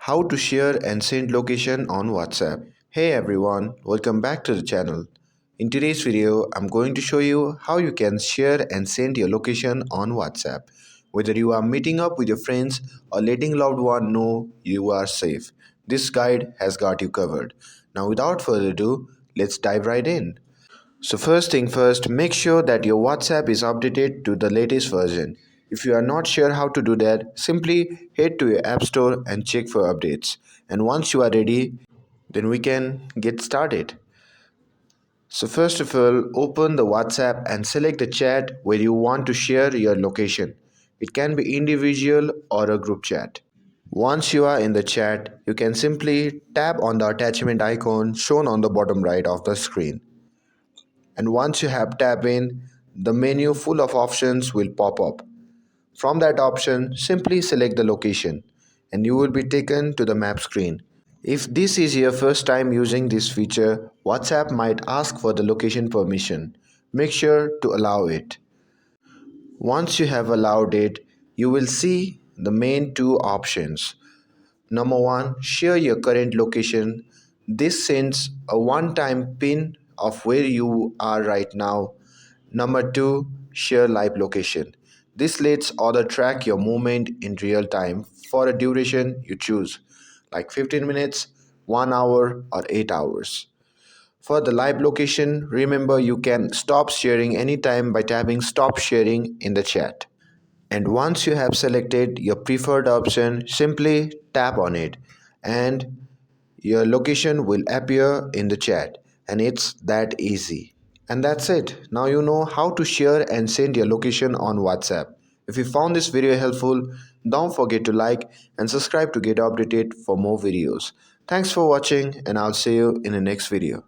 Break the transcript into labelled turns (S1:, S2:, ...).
S1: How to share and send location on WhatsApp. Hey everyone, welcome back to the channel. In today's video, I'm going to show you how you can share and send your location on WhatsApp. Whether you are meeting up with your friends or letting loved one know you are safe, this guide has got you covered. Now without further ado, let's dive right in. So first thing first, make sure that your WhatsApp is updated to the latest version. If you are not sure how to do that, simply head to your App Store and check for updates. And once you are ready, then we can get started. So first of all, open the WhatsApp and select the chat where you want to share your location. It can be individual or a group chat. Once you are in the chat, you can simply tap on the attachment icon shown on the bottom right of the screen. And once you have tapped in, the menu full of options will pop up. From that option, simply select the location and you will be taken to the map screen. If this is your first time using this feature, WhatsApp might ask for the location permission. Make sure to allow it. Once you have allowed it, you will see the main two options. Number one, share your current location. This sends a one time pin of where you are right now. Number two, share live location. This lets other track your movement in real time for a duration you choose, like 15 minutes, 1 hour, or 8 hours. For the live location, remember you can stop sharing anytime by tapping stop sharing in the chat. And once you have selected your preferred option, simply tap on it and your location will appear in the chat, and it's that easy. And that's it. Now you know how to share and send your location on WhatsApp. If you found this video helpful, don't forget to like and subscribe to get updated for more videos. Thanks for watching and I'll see you in the next video.